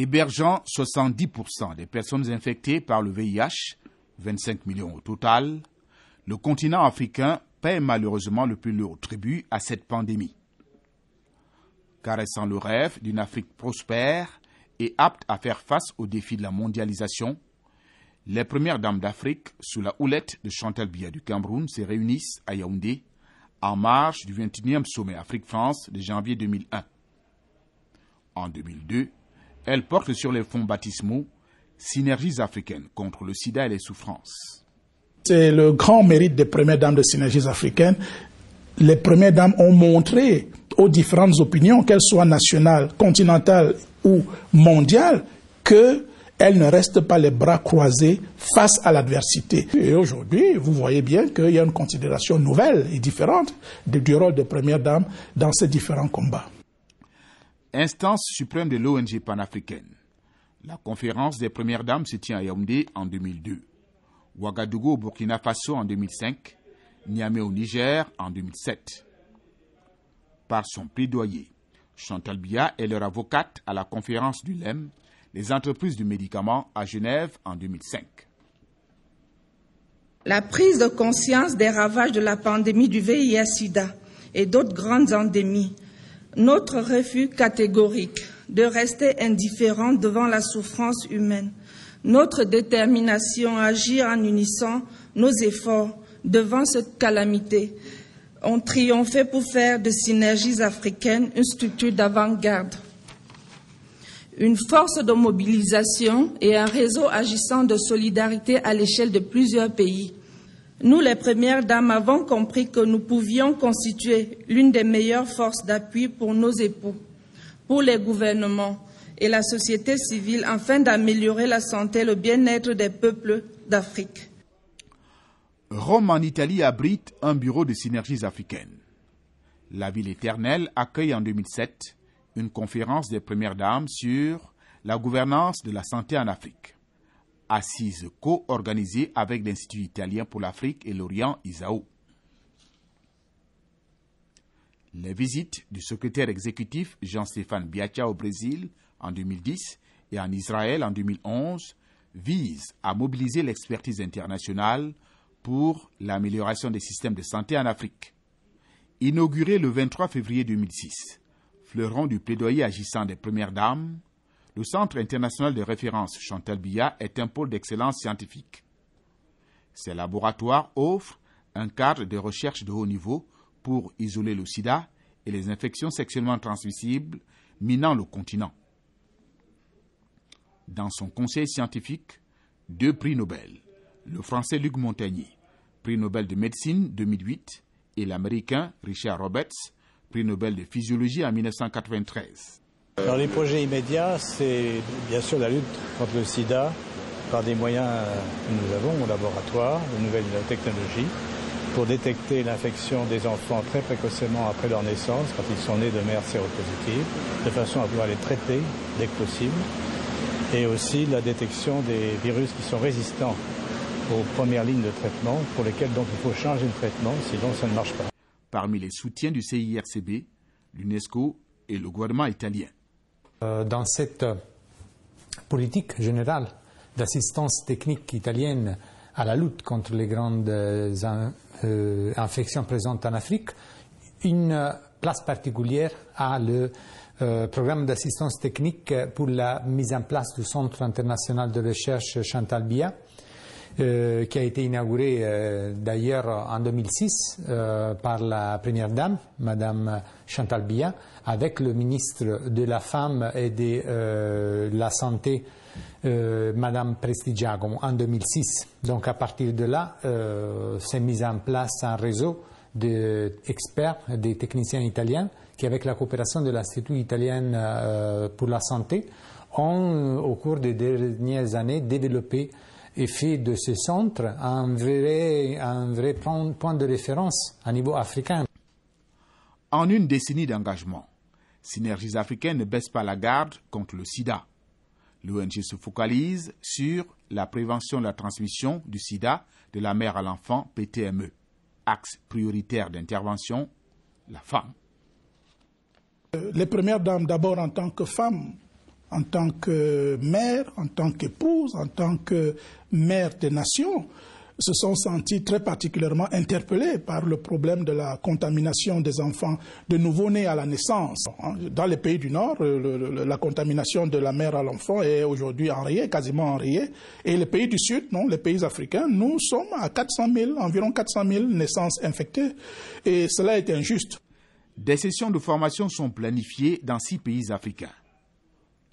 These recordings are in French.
Hébergeant 70% des personnes infectées par le VIH, 25 millions au total, le continent africain paie malheureusement le plus lourd tribut à cette pandémie. Caressant le rêve d'une Afrique prospère et apte à faire face aux défis de la mondialisation, les premières dames d'Afrique, sous la houlette de Chantal Biya du Cameroun, se réunissent à Yaoundé en marge du 21e sommet Afrique-France de janvier 2001. En 2002, elles portent sur les fonds baptismaux Synergies africaines contre le sida et les souffrances. C'est le grand mérite des premières dames de Synergies africaines. Les premières dames ont montré aux différentes opinions, qu'elles soient nationales, continentales ou mondiales, qu'elles ne restent pas les bras croisés face à l'adversité. Et aujourd'hui, vous voyez bien qu'il y a une considération nouvelle et différente du rôle des premières dames dans ces différents combats. Instance suprême de l'ONG panafricaine. La conférence des premières dames se tient à Yaoundé en 2002, Ouagadougou au Burkina Faso en 2005, Niamey au Niger en 2007. Par son plaidoyer, Chantal Biya est leur avocate à la conférence du LEM, les entreprises du médicament à Genève en 2005. La prise de conscience des ravages de la pandémie du VIH-Sida et d'autres grandes endémies, notre refus catégorique de rester indifférent devant la souffrance humaine, notre détermination à agir en unissant nos efforts devant cette calamité ont triomphé pour faire de Synergies africaines une structure d'avant-garde, une force de mobilisation et un réseau agissant de solidarité à l'échelle de plusieurs pays. Nous, les premières dames, avons compris que nous pouvions constituer l'une des meilleures forces d'appui pour nos époux, pour les gouvernements et la société civile afin d'améliorer la santé et le bien-être des peuples d'Afrique. Rome en Italie abrite un bureau de Synergies africaines. La ville éternelle accueille en 2007 une conférence des premières dames sur la gouvernance de la santé en Afrique, assise co-organisée avec l'Institut italien pour l'Afrique et l'Orient ISAO. Les visites du secrétaire exécutif Jean-Stéphane Biacha au Brésil en 2010 et en Israël en 2011 visent à mobiliser l'expertise internationale pour l'amélioration des systèmes de santé en Afrique. Inauguré le 23 février 2006, fleuron du plaidoyer agissant des premières dames, le Centre international de référence Chantal Biya est un pôle d'excellence scientifique. Ces laboratoires offrent un cadre de recherche de haut niveau pour isoler le sida et les infections sexuellement transmissibles minant le continent. Dans son conseil scientifique, 2 prix Nobel, le français Luc Montagnier, prix Nobel de médecine 2008, et l'américain Richard Roberts, prix Nobel de physiologie en 1993. Dans les projets immédiats, c'est bien sûr la lutte contre le sida par des moyens que nous avons au laboratoire, de nouvelles technologies, pour détecter l'infection des enfants très précocement après leur naissance, quand ils sont nés de mères séropositives, de façon à pouvoir les traiter dès que possible, et aussi la détection des virus qui sont résistants aux premières lignes de traitement, pour lesquelles donc il faut changer de traitement, sinon ça ne marche pas. Parmi les soutiens du CIRCB, l'UNESCO et le gouvernement italien. Dans cette politique générale d'assistance technique italienne à la lutte contre les grandes infections présentes en Afrique, une place particulière a le programme d'assistance technique pour la mise en place du Centre international de recherche Chantal Biya, qui a été inauguré d'ailleurs en 2006 par la première dame, Madame Chantal Biya, avec le ministre de la Femme et de la Santé, Madame Prestigiacomo, en 2006. Donc à partir de là, s'est mis en place un réseau d'experts, des techniciens italiens, qui avec la coopération de l'Institut italien pour la santé, ont au cours des dernières années développé et fait de ce centre un vrai point de référence à niveau africain. En une décennie d'engagement, Synergies africaines ne baissent pas la garde contre le sida. L'ONG se focalise sur la prévention de la transmission du sida de la mère à l'enfant, PTME. Axe prioritaire d'intervention, la femme. Les premières dames, d'abord en tant que femmes, en tant que mère, en tant qu'épouse, en tant que mère des nations, se sont sentis très particulièrement interpellés par le problème de la contamination des enfants de nouveau-nés à la naissance. Dans les pays du Nord, la contamination de la mère à l'enfant est aujourd'hui enrayée, quasiment enrayée. Et les pays du Sud, non, les pays africains, nous sommes à 400 000, environ 400 000 naissances infectées. Et cela est injuste. Des sessions de formation sont planifiées dans 6 pays africains.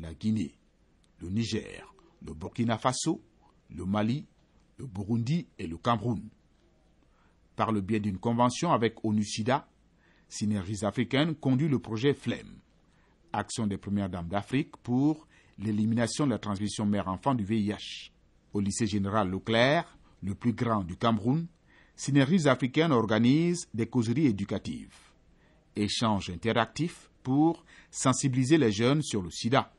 La Guinée, le Niger, le Burkina Faso, le Mali, le Burundi et le Cameroun. Par le biais d'une convention avec ONU-SIDA, Synergies africaines conduit le projet FLEM, Action des Premières Dames d'Afrique pour l'élimination de la transmission mère-enfant du VIH. Au lycée général Leclerc, le plus grand du Cameroun, Synergies africaines organise des causeries éducatives, échanges interactifs pour sensibiliser les jeunes sur le sida.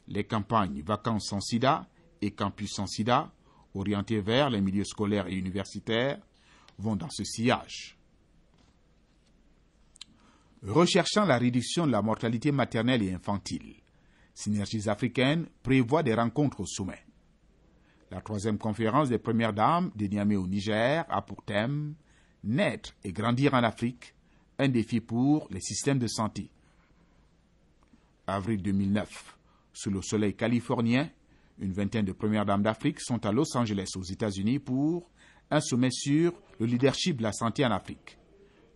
Les campagnes Vacances sans sida et Campus sans sida, orientés vers les milieux scolaires et universitaires, vont dans ce sillage. Recherchant la réduction de la mortalité maternelle et infantile, Synergies africaines prévoit des rencontres au sommet. La 3e conférence des Premières Dames de Niamey au Niger a pour thème « Naître et grandir en Afrique, un défi pour les systèmes de santé ». Avril 2009, sous le soleil californien, une vingtaine de Premières Dames d'Afrique sont à Los Angeles, aux États-Unis, pour un sommet sur le leadership de la santé en Afrique,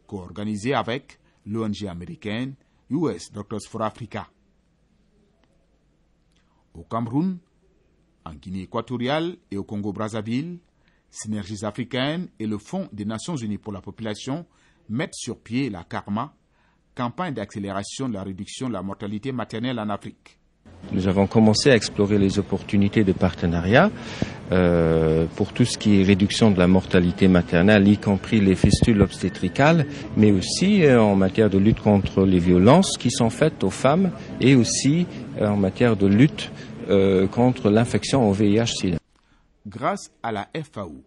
co-organisé avec l'ONG américaine US Doctors for Africa. Au Cameroun, en Guinée équatoriale et au Congo-Brazzaville, Synergies africaines et le Fonds des Nations unies pour la population mettent sur pied la CARMA, campagne d'accélération de la réduction de la mortalité maternelle en Afrique. Nous avons commencé à explorer les opportunités de partenariat pour tout ce qui est réduction de la mortalité maternelle, y compris les fistules obstétricales, mais aussi en matière de lutte contre les violences qui sont faites aux femmes et aussi en matière de lutte contre l'infection au VIH-Sida. Grâce à la FAO,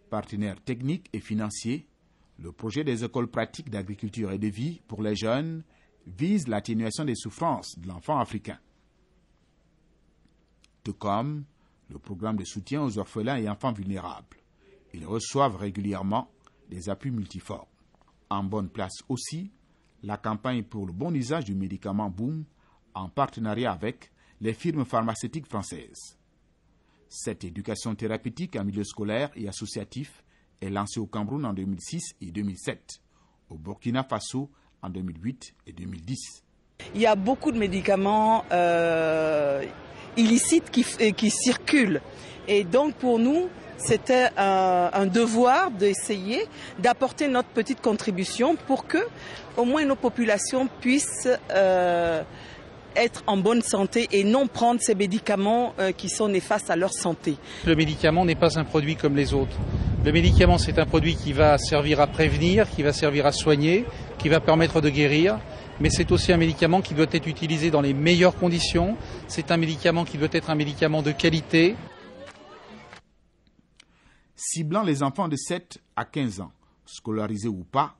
partenaire technique et financier, le projet des écoles pratiques d'agriculture et de vie pour les jeunes vise l'atténuation des souffrances de l'enfant africain. Tout comme le programme de soutien aux orphelins et enfants vulnérables. Ils reçoivent régulièrement des appuis multiformes. En bonne place aussi, la campagne pour le bon usage du médicament Boom en partenariat avec les firmes pharmaceutiques françaises. Cette éducation thérapeutique en milieu scolaire et associatif est lancée au Cameroun en 2006 et 2007, au Burkina Faso en 2008 et 2010. Il y a beaucoup de médicaments illicites qui circulent. Et donc pour nous, c'était un devoir d'essayer d'apporter notre petite contribution pour que au moins nos populations puissent être en bonne santé et non prendre ces médicaments qui sont néfastes à leur santé. Le médicament n'est pas un produit comme les autres. Le médicament, c'est un produit qui va servir à prévenir, qui va servir à soigner, qui va permettre de guérir. Mais c'est aussi un médicament qui doit être utilisé dans les meilleures conditions. C'est un médicament qui doit être un médicament de qualité. Ciblant les enfants de 7 à 15 ans, scolarisés ou pas,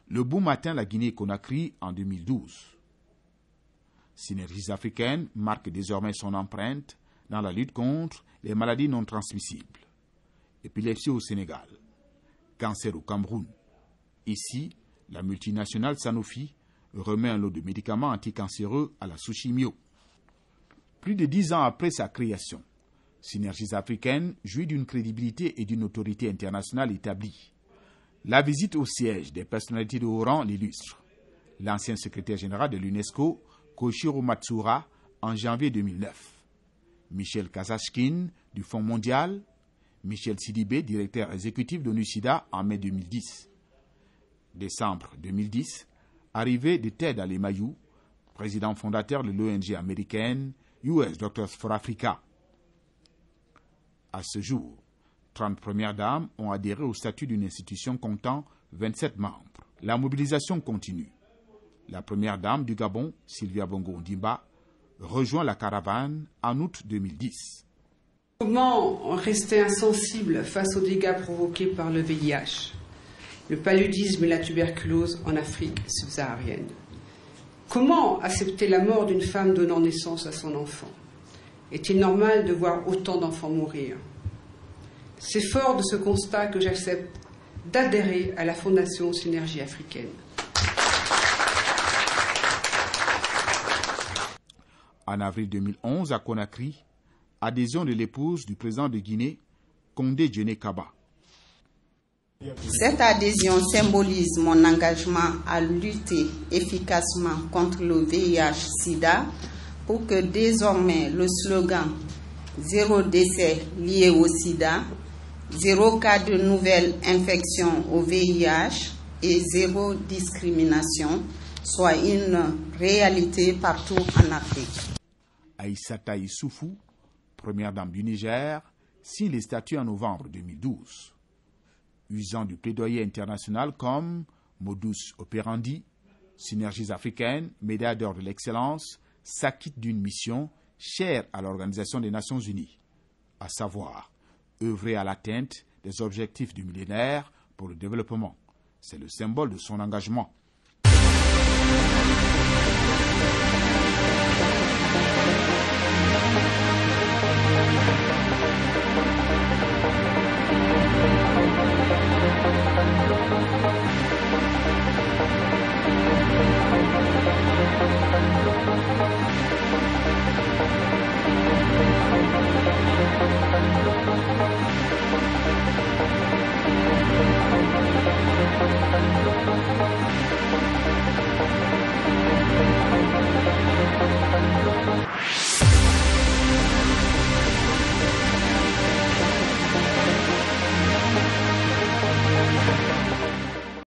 le Boom atteint la Guinée-Conakry en 2012. Synergies africaines marque désormais son empreinte dans la lutte contre les maladies non transmissibles. Épilepsie au Sénégal, cancer au Cameroun. Ici, la multinationale Sanofi remet un lot de médicaments anticancéreux à la Sushimio. Plus de 10 ans après sa création, Synergies africaines jouit d'une crédibilité et d'une autorité internationale établie. La visite au siège des personnalités de haut rang l'illustre. L'ancien secrétaire général de l'UNESCO, Koichiro Matsuura, en janvier 2009. Michel Kazachkin, du Fonds mondial. Michel Sidibé, directeur exécutif d'ONU-SIDA, en mai 2010. Décembre 2010, arrivée de Ted Alemayehu, président fondateur de l'ONG américaine US Doctors for Africa. À ce jour, 30 premières dames ont adhéré au statut d'une institution comptant 27 membres. La mobilisation continue. La première dame du Gabon, Sylvia Bongo Ondimba, rejoint la caravane en août 2010. Comment rester insensible face aux dégâts provoqués par le VIH, le paludisme et la tuberculose en Afrique subsaharienne? Comment accepter la mort d'une femme donnant naissance à son enfant? Est-il normal de voir autant d'enfants mourir? C'est fort de ce constat que j'accepte d'adhérer à la Fondation Synergie africaine. En avril 2011, à Conakry, adhésion de l'épouse du président de Guinée, Condé Djené-Kaba. Cette adhésion symbolise mon engagement à lutter efficacement contre le VIH-Sida pour que désormais le slogan « Zéro décès lié au sida », zéro cas de nouvelle infection au VIH et zéro discrimination soit une réalité partout en Afrique. Aïssata Issoufou, première dame du Niger, signe les statuts en novembre 2012. Usant du plaidoyer international comme modus operandi, synergies africaines, médaille d'or de l'excellence, s'acquitte d'une mission chère à l'Organisation des Nations Unies, à savoir œuvrer à l'atteinte des objectifs du millénaire pour le développement. C'est le symbole de son engagement.